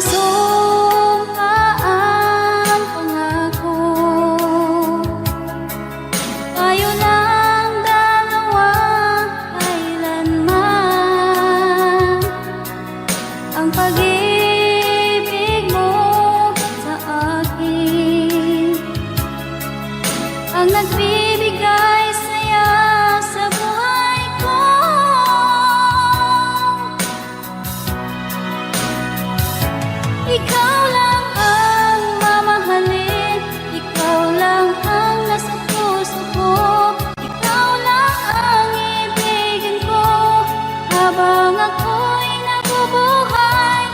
sumpa ang pangako, tayo lang dalawa kailanman. Ang pag-ibig mo sa akin ang nagbibigay saya sa buhay ko. Ikaw lang ang mamahalin, ikaw lang ang nasa puso ko, ikaw lang ang ibigin ko habang ako'y nabubuhay.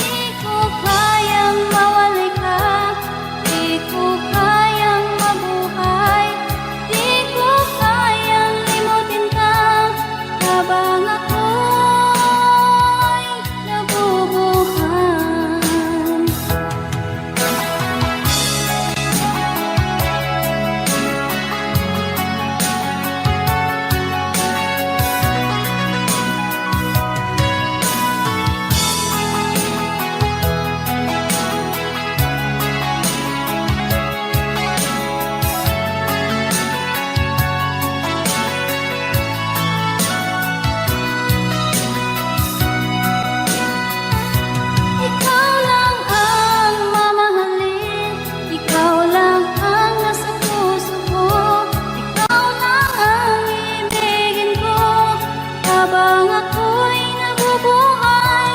Di ko kayang mawalay ka, di ko kayang mabuhay, di ko kayang limutin ka habang ako'y nabubuhay. Ikaw lang ang mamahalin, ikaw lang ang nasa puso ko, ikaw lang ang ibigin ko habang ako'y nabubuhay.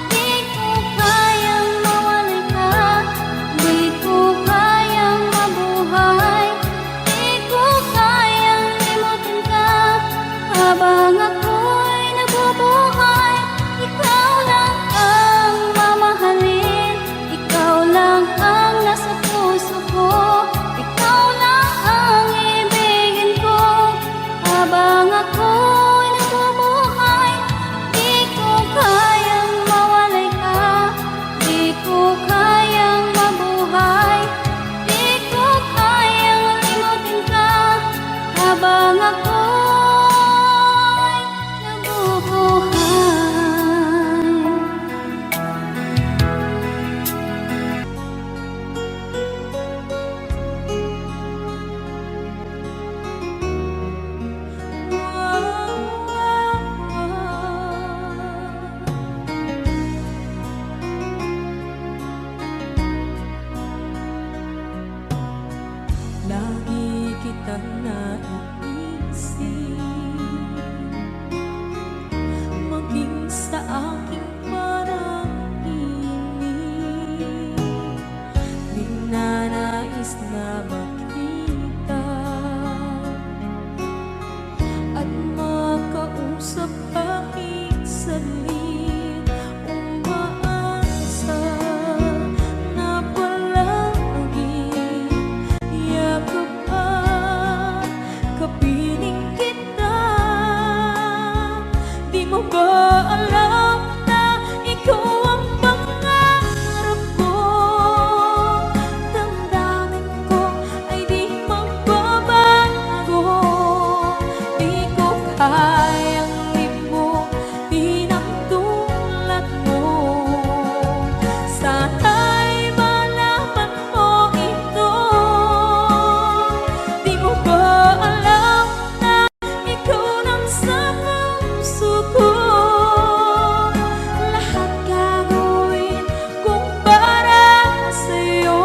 Di ko kayang mawalay ka, di ko kayang mabuhay, di ko kayang limutin ka habang ako'y nabubuhay. Ikaw lang ang mamahalin, ikaw lang ang nasa puso ko, ikaw lang ang ibigin ko habang ako'y nabubuhay. Di ko kayang mawalay ka, di ko kayang mabuhay, di ko kayang limutin ka habang ako'y nabubuhay. Lagi kitang naiisip, maging sa aking parang inip. Di na nais na makita at makausap kahit saglit. Umaasa na palagi yakap at kapiling kita. Di mo ba alam na ikaw ang pangarap ko? Damdamin ko ay di magbabago. Di ko kayang limutin ang tulad mo. Sana'y malaman mo ito. Di mo ba alam na ikaw nang sa puso ko? Lahat gagawin kung para sa'yo.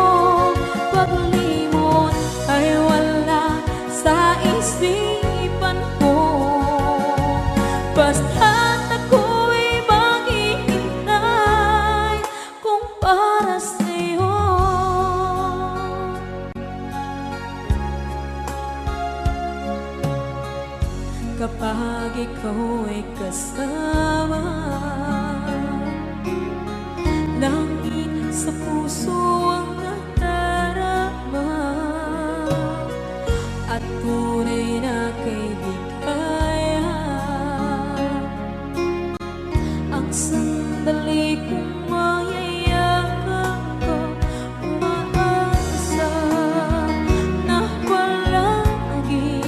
Paglimot ay wala sa isipan ko. Basta't ako'y maghihintay kung para sa'yo. Kapag ikaw ay kasama, langit sa puso ang nadarama at tunay na kaibigan. Ang sandali kong mayayakap ko, umaasa na palagi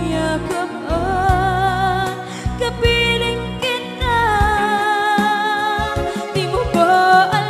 yakap at kapiling kita. Di mo ba alam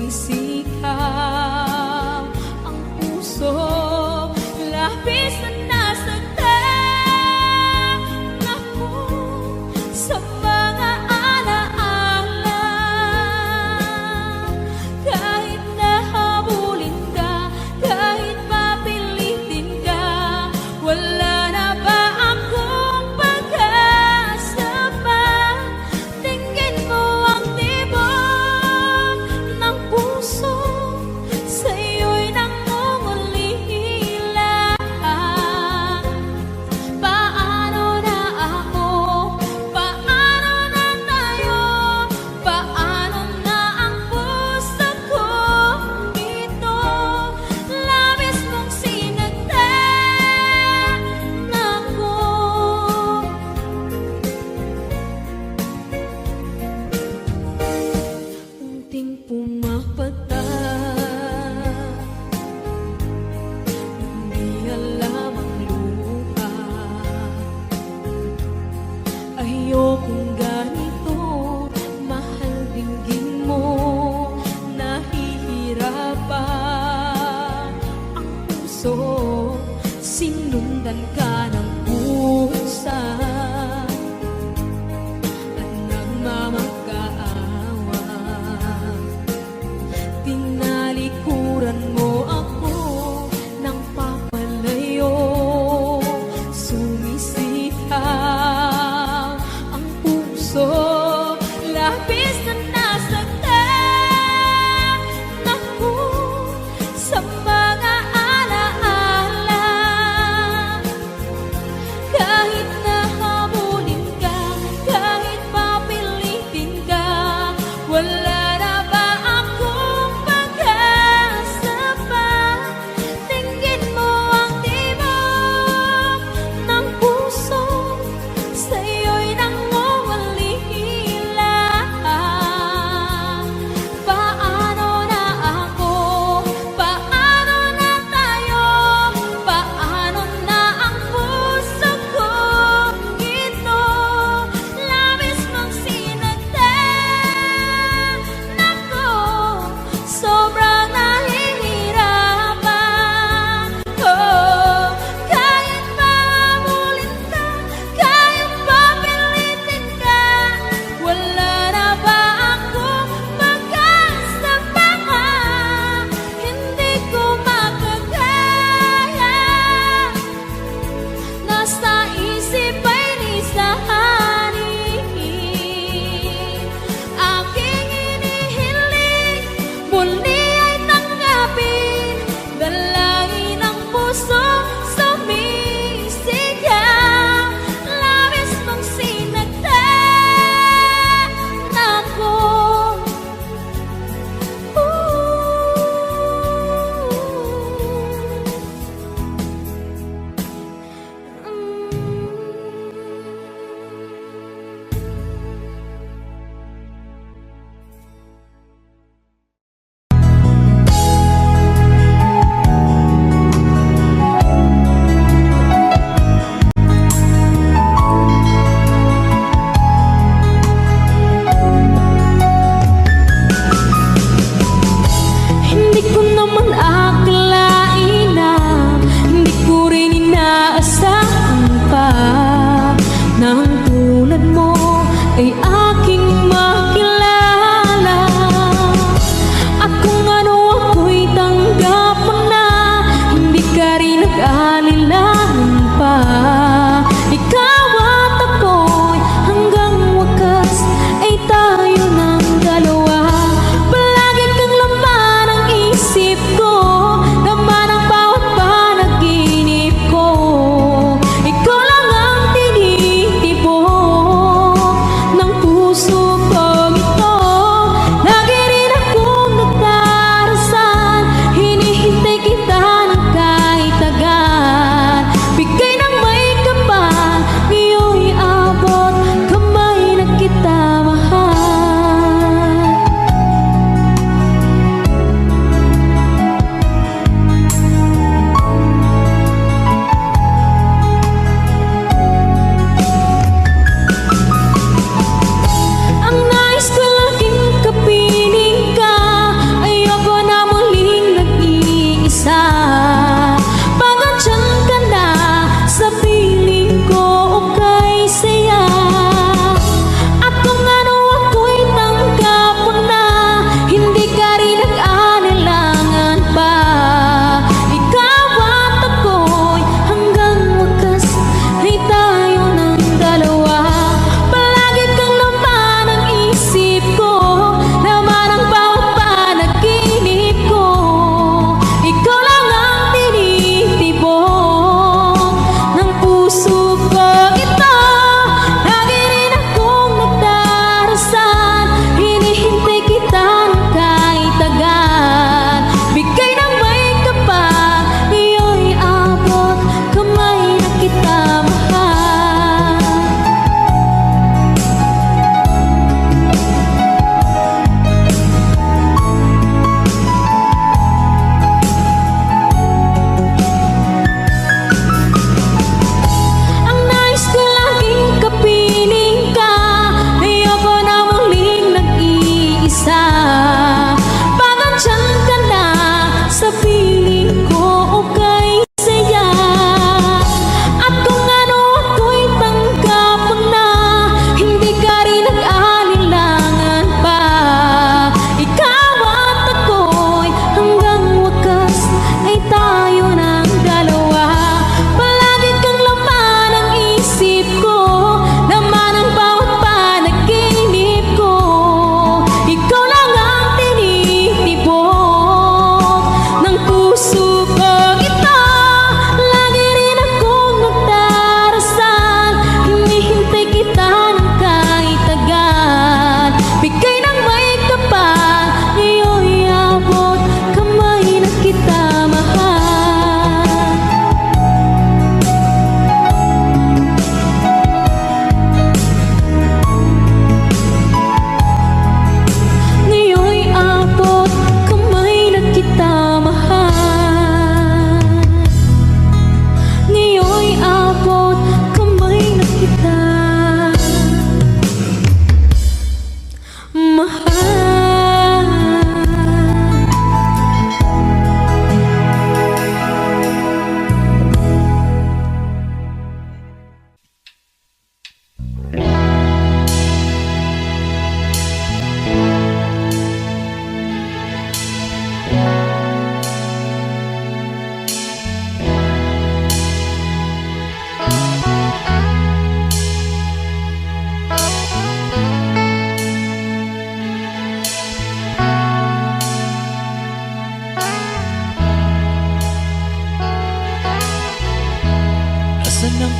sumisigaw ang puso, labis na nasaktan ako sa mga alaala. Kahit nahabulin ka, kahit papilitin ka, wala na ba akong pag-asa pa? Tingin mo ang tibok ng puso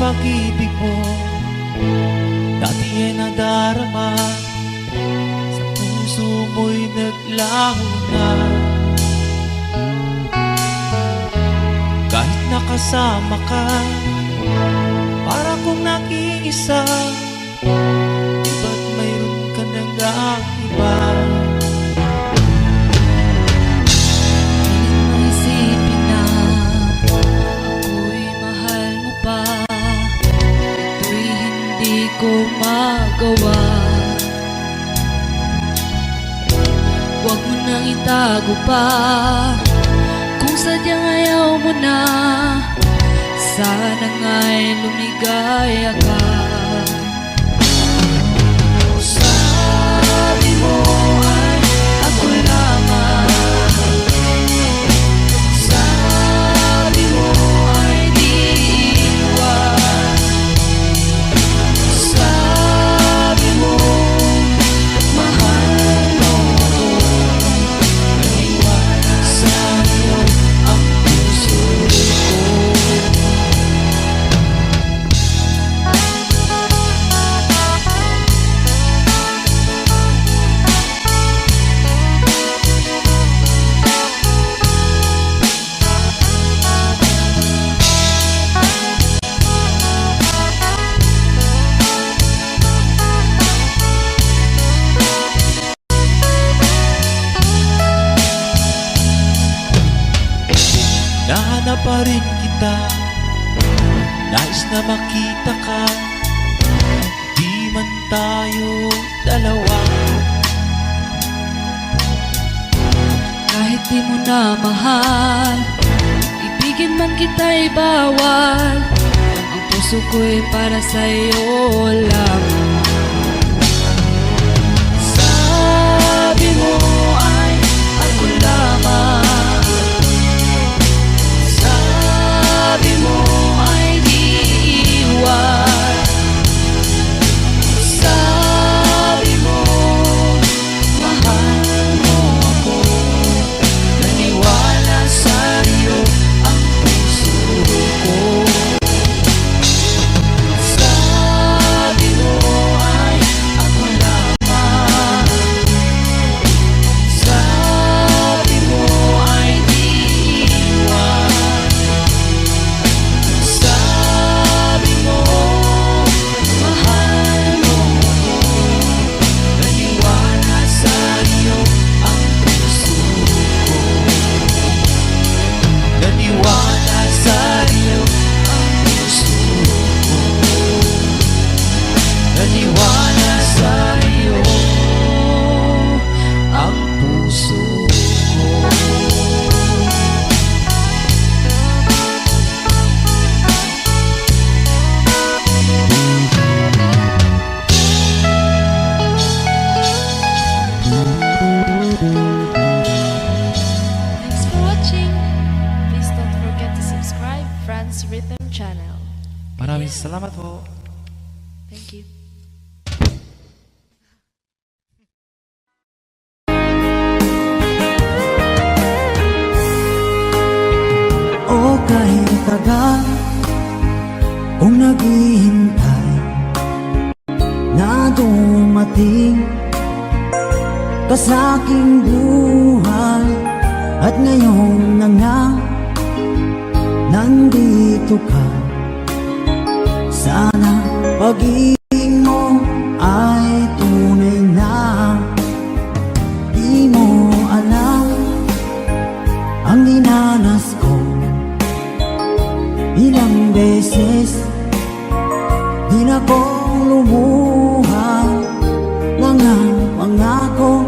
pag-ibig mo dati ay nadarama, sa puso mo'y naglaho na. Kahit nakasama ka, para kong nag-iisa, di ba't mayroon ka nang iba? Pilit mong isipin na ako'y mahal mo pa. Ito'y hindi ko magawa. Huwag mo nang itago pa kung sadyang ayaw mo na. Sana nga'y lumigaya ka. Sabi mo ay ako lamang, sabi mo ay di iwan, sabi mo mahal mo ako, naniwala sa'yo ang puso ko. Nahanap pa rin kita, nais na makita ka, di man tayo dalawa. Kahit di mo na mahal, ibigin man kita'y bawal. Ang puso ko'y para sa'yo lamang. Sabi mo ay ako lamang, sabi mo ay di iwan, sabi mo mahal mo ako, naniwala sa'yo ang puso ko. Sabi mo ay ako lamang, sabi mo ay di iwan, sabi mo mahal mo ako, naniwala sa'yo ang puso ko. Naniwala sa'yo ang puso ko, naniwala sa'yo ang puso ko. Thanks for watching. Please don't forget to subscribe Franz Rhythm Channel. Maraming salamat po. Thank you. O kahit tagal kung naghihintay na dumating ka sa aking buhay, at ngayon na nga nandito ka. Sana pag-ibig mo ay tunay na. Di mo alam ang dinanas ko, ilang beses din akong lumuha. Mga pangako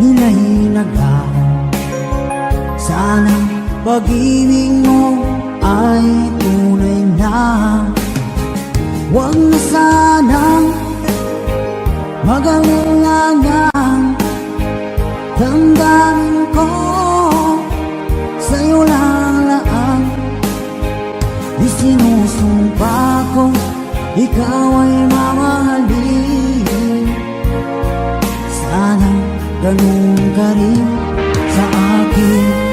nila'y naglaho. Sana pag-ibig mo ay tunay na. Huwag na sanang mag-alinlangan, damdamin ko sa'yo lang laan. Di sinusumpa ko ikaw ay mamahalin. Sana ganun ka rin sa akin.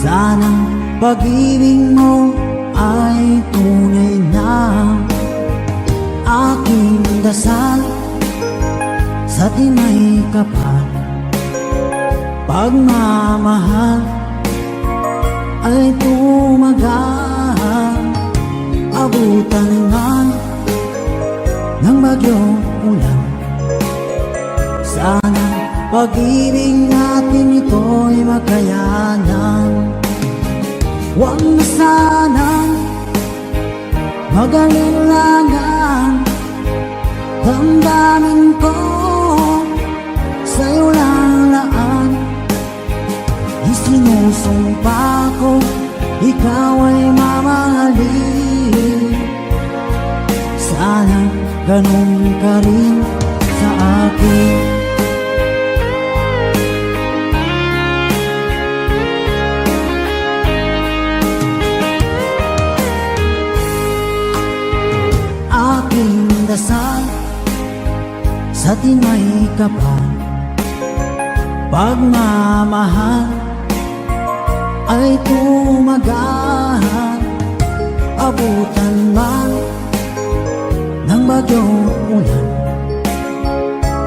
Sanang pag-ibig mo ay tunay na aking dasal sa di may kapal. Pagmamahal ay tumagal, abutan man ng bagyong ulan. Sana pag-ibig natin ito'y makayanan. Huwag na sanang mag-alilangan, damdamin ko sa'yo lalaan. Isinusumpa ko, ikaw ay mamahalin. Sana ganun ka rin sa akin. Aking dasal sa di may kapal. Pagmamahal ay tumagal, abutan man ng bagyong ulan.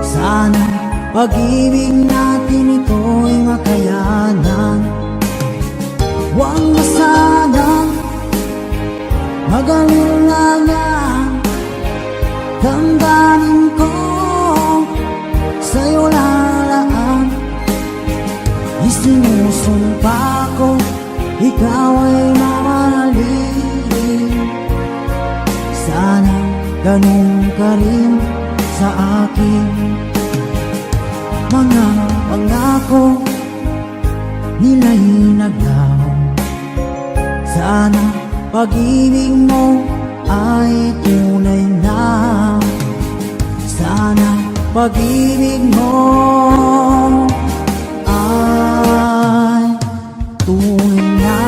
Sana pag-ibig natin ito'y makayanan. Huwag na sanang mag-alilangan, damdamin ko sa'yo lalaan. Isinusumpa ko, ikaw ay mamahalin. Sana ganun ka rin sa akin. Mga pangako nila'y naglaho. Sana pag-ibig mo ay tunay na. Sana pag-ibig mo ay tunay na.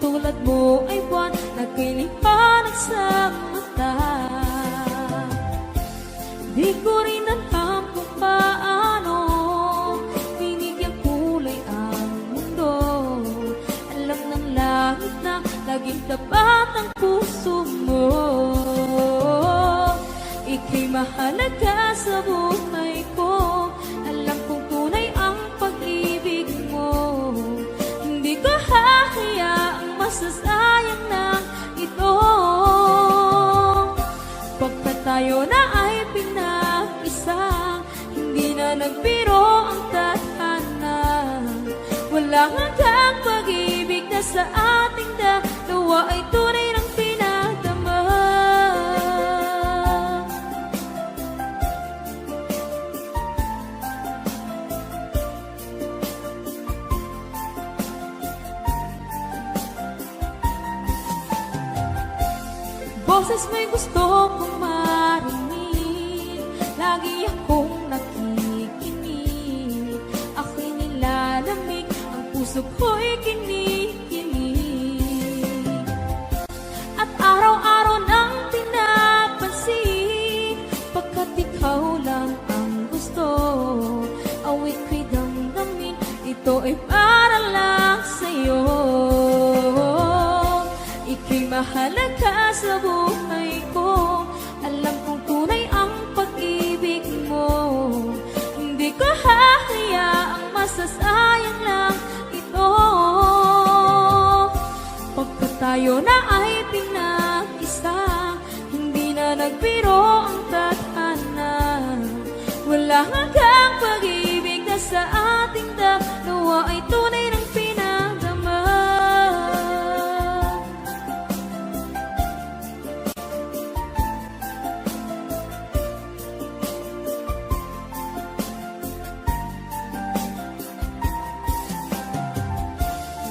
tulad mo ay buwan na ko'y liwanag sa mata. Di ko rin alam kung paano binigyang kulay ang mundo. Alam ng langit na laging tapat ang puso mo. Ika'y mahalaga sa buhay ko. Alam kong tunay ang pag-ibig mo. Hindi ko hahayaang masasayang na ito. Pagkat tayo na ay pinag-isa, hindi na nagbiro ang tadhana. Walang hanggang pag-ibig na sa ating dalawa ay tunay ng pinagdama. Boses mo'y gusto kong marinig, lagi akong nakikinig. Ako'y nilalamig, ang puso ko'y kinikilig. At araw-araw nang pinapansin, pagkat ikaw lang ang gusto. Awit ko'y damdamin, ito ay para lang sa'yo. Ika'y mahalaga sa buhay ko. Alam kong tunay ang pag-ibig mo. Hindi ko hahayaang masasayang lang ito. Pagkat tayo na ay pinag-isa, hindi na nagbiro ang tadhana. Wala hanggang pag-ibig na sa ating dalawa ay tunay ng pinagdama.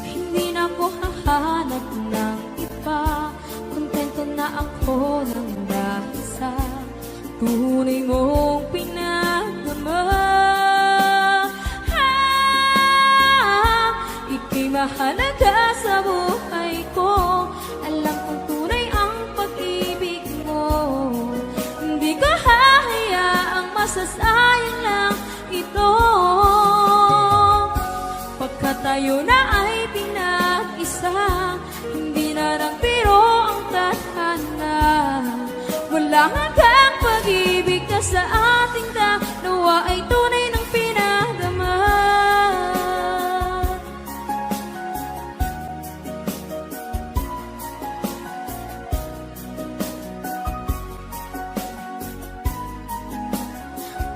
Hindi na ako hahanap ng iba, kontento na ako ng dahil sa tunay mong pinagdama. Ika'y mahalaga sa buhay ko. Alam kong tunay ang pag-ibig mo. Hindi ko hahayaang masasayang lang ito. Pagkat tayo na ay pinag-isa, hindi na nagbiro ang tadhana. Wala hanggang pag-ibig na sa ating dalawa ay tunay ng pinagdama.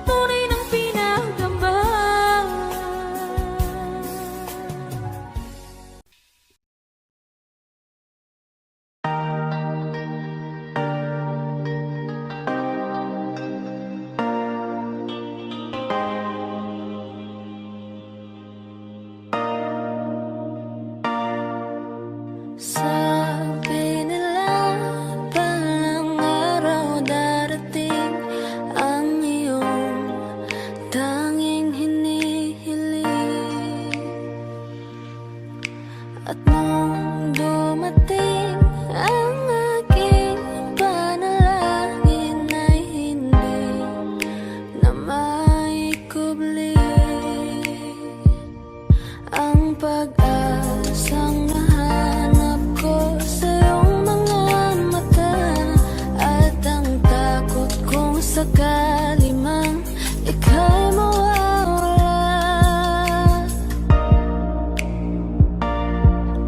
Tunay ng pinagdama. Sabi nila balang araw darating ang iyong tanging hinihiling. At nung dumating ang aking panalangin ay hindi na maikubli ang pag-asang nahanap ko sa iyong mga mata. At ang takot kong sakali mang ika'y mawawala.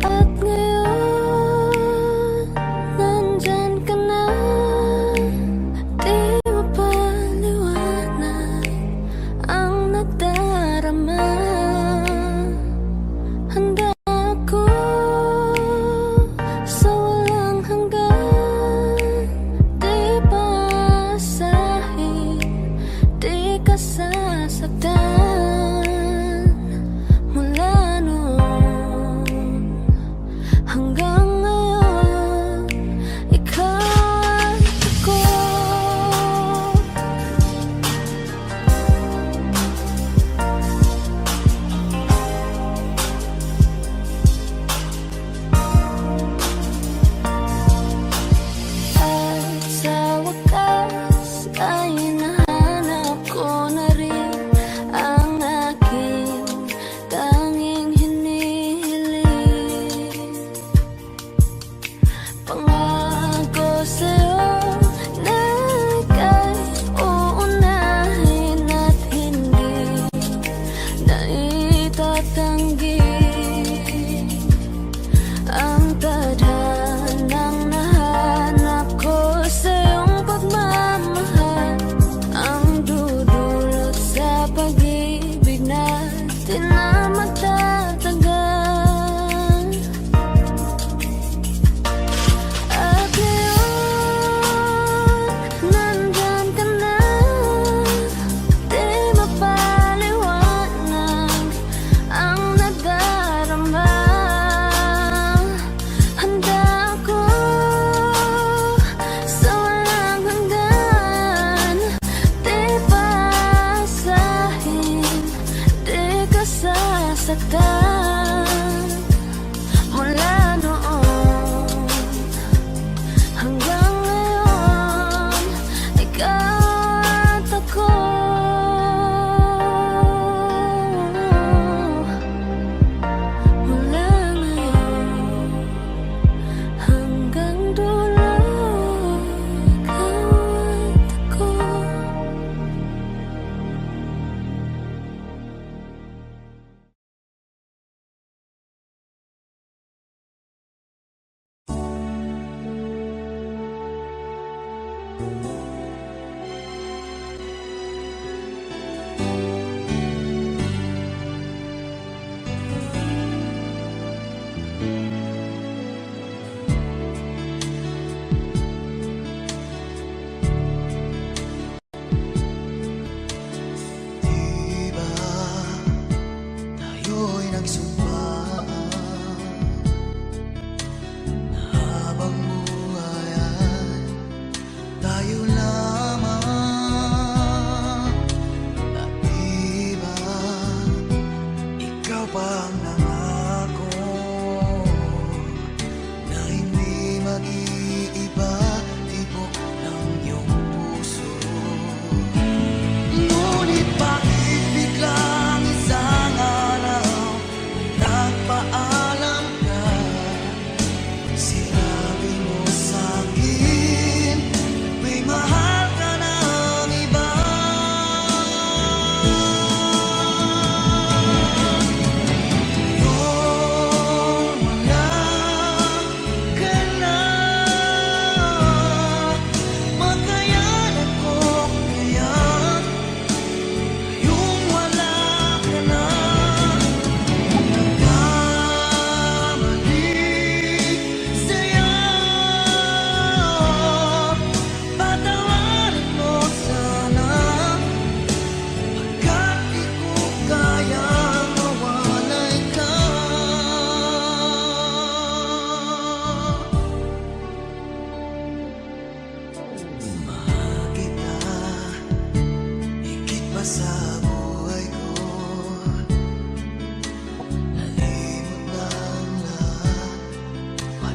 At ngayon, nandyan ka na, di mapaliwanag ang nadarama. Handa ako sa walang hanggan, di paasahin, di ka sasaktan. Mula noon hanggang ngayon, ikaw at ako.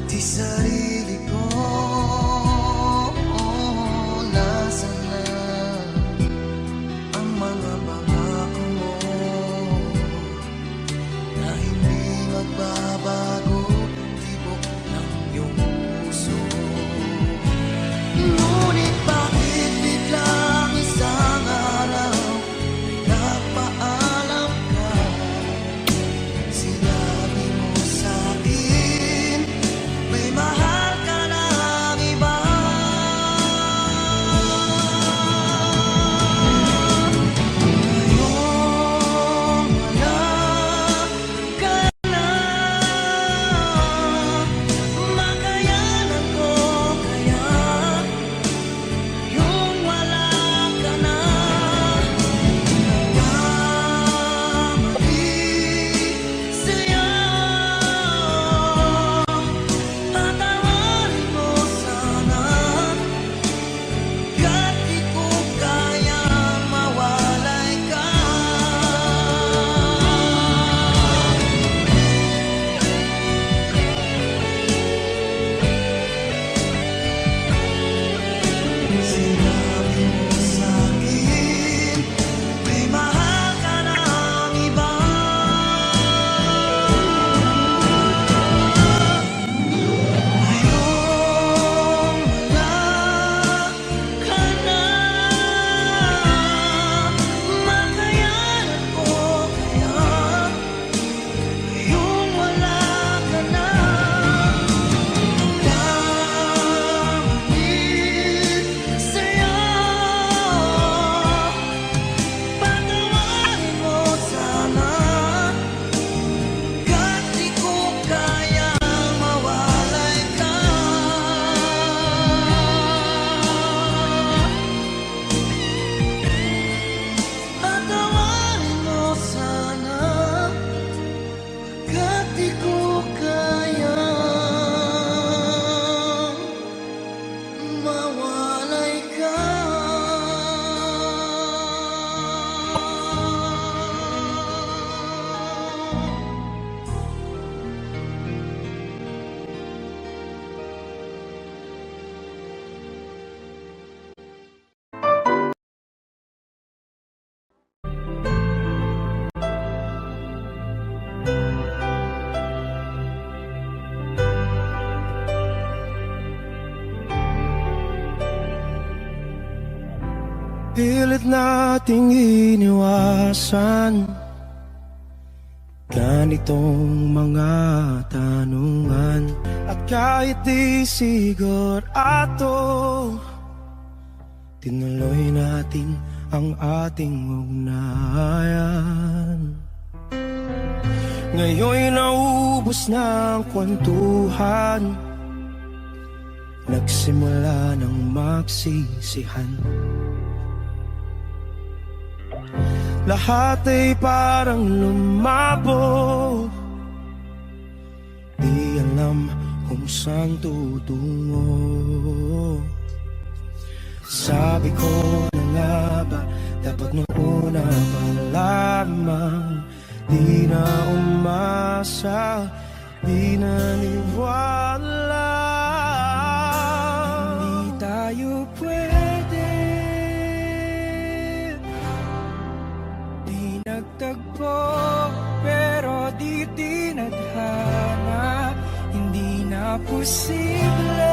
Di sarili ko, nasaan na ang mga pangako mo na hindi magbabago, tibok ng iyong puso. Ngunit bakit biglang isang araw ay nagpaalam ka? Sinabi mo sa'kin may mahal ka ng iba. Ngayong wala ka na, makayanan ko kaya. Ngayong wala ka na, nagkamali sa'yo. Patawarin mo sana, kahit di ko kaya mawalay ka. Sinabi mo sa'kin may mahal ka ng iba. Ngayong wala ka na, makayanan ko kaya. Ngayong wala ka na, nagkamali sa'yo. Patawarin mo sana, kahit di ko kaya mawalay ka. Patawarin mo sana, kahit di ko kaya mawalay ka. Pilit nating iniwasan ganitong mga tanungan. At kahit di sigurado, tinuloy natin ang ating ugnayan. Ngayon'y naubos na ang kwentuhan, nagsimula ng magsisihan. Lahat ay parang lumabo, di alam kung saan tutungo. Sabi ko na nga ba, dapat nung una pa lamang di na umasa, di naniwala. Hindi tayo pwede, di nagtagpo, pero di tinadhana. Hindi na posible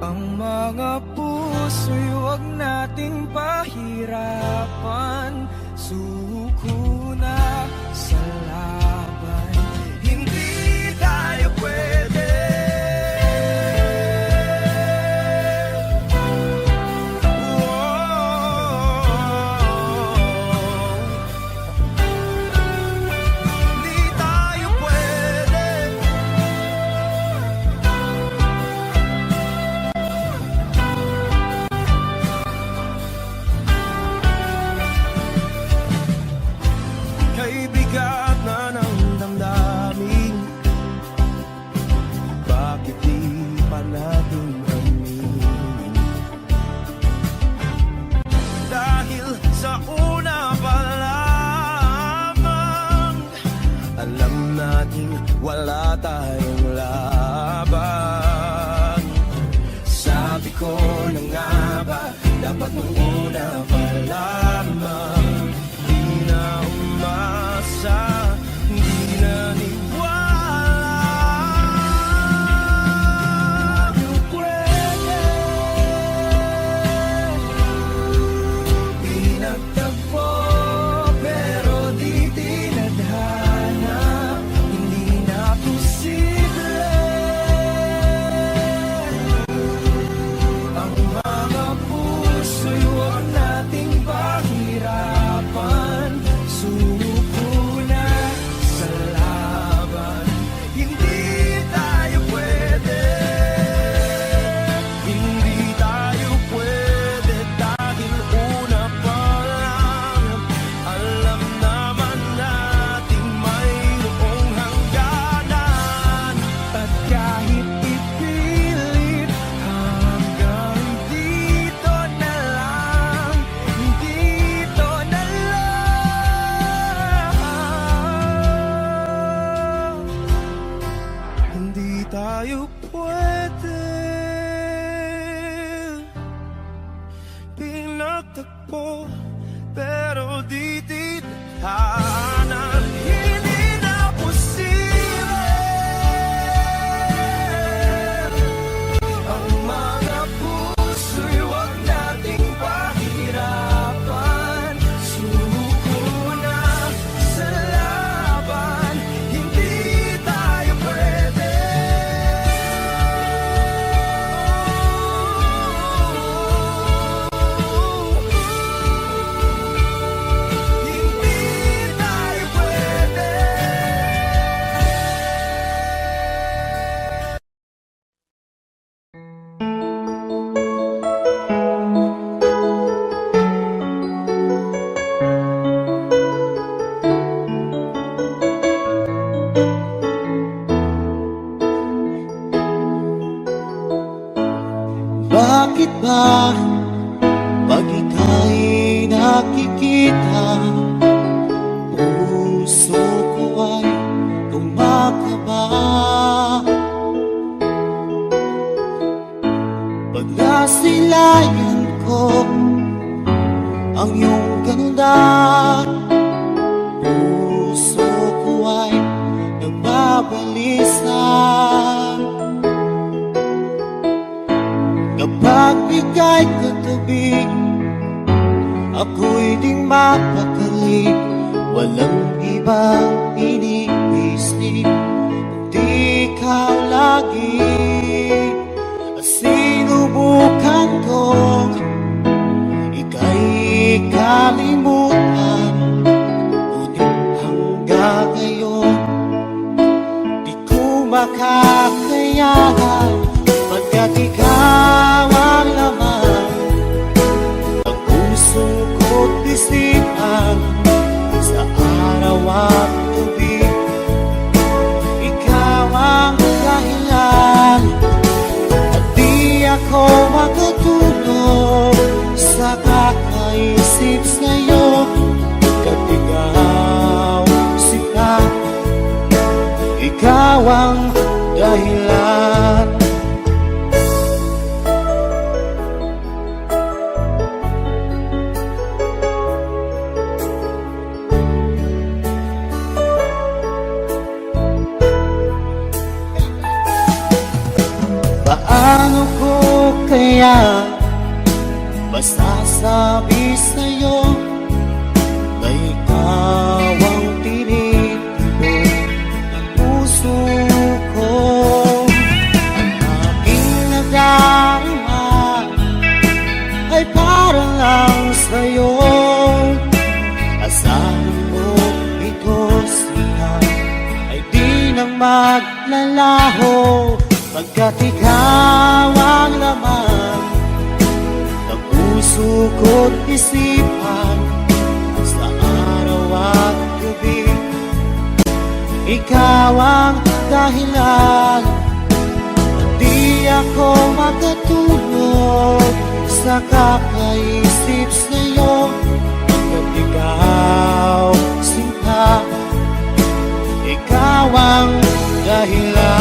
ang mga puso'y huwag nating pahirapan. Suko na sa laban, hindi tayo pwede. Hindi tayo pwede. Kay bigat natin wala tayong laban. Sabi ko na nga ba, dapat nung una pa lamang. Di na umasa, di na niwala. Pwede pinagtagpo pero di tinadhana. Hindi na posible ang mga puso'y huwag nating pahirapan. Suko na sa laban, hindi tayo pwede. Hindi tayo pwede dahil una pa lang alam naman nating mayroong hangganan. At kahit ipilit hanggang dito na lang, dito na lang. Hindi tayo pwede pinagtagpo pero di titadhana. Hindi na posible ang mga puso'y huwag nating pahirapan. Suko na sa laban, hindi tayo pwede. Hindi tayo pwede. Bakit ba pag ika'y nakikita, puso ko ay kumakaba? Pag nasilayan ko ang iyong ganda, puso ko ay nagbabalisa. Kapag ika'y katabi, ako'y di mapakali. Walang ibang iniisip kundi ikaw lagi. At sinubukan kong ika'y kalimutan, ngunit hanggang ngayon di ko makakayanan. Pagkat ikaw ang laman ng puso ko't isipan, sa araw at gabi ikaw ang dahilan. At di ako makatulog sa kakaisip sa'yo. Pagkat ikaw sila, ikaw ang dahilan. Paano ko kaya masasabi sa'yo na ikaw ang tinitibok ng puso ko? Ang aking nadarama ay para lang sa'yo. Asahan mo ito siya ay di na maglalaho. Pagkat ikaw ang laman ng puso ko't isipan, sa araw at gabi ikaw ang dahilan. Di ako makatulog sa kakaisip sa'yo. Pagkat ikaw sinta, ikaw ikaw ang dahilan.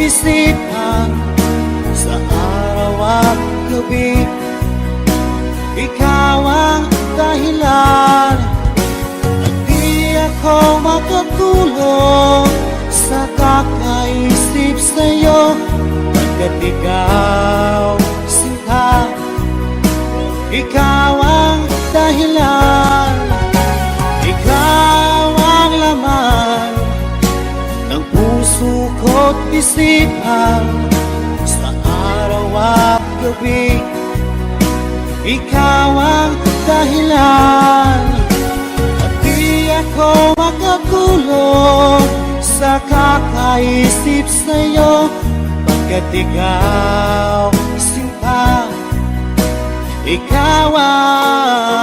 Isipan sa araw at gabi, ikaw ang dahilan at di ako makatulog sa kakaisip sa'yo, pagkat ikaw sinta, ikaw ang dahilan, ikaw ang laman ng puso ko't isipan sa araw at gabi, ikaw ang dahilan at di ako makatulog sa kakaisip sa'yo, pagkat ikaw sinta, ikaw ang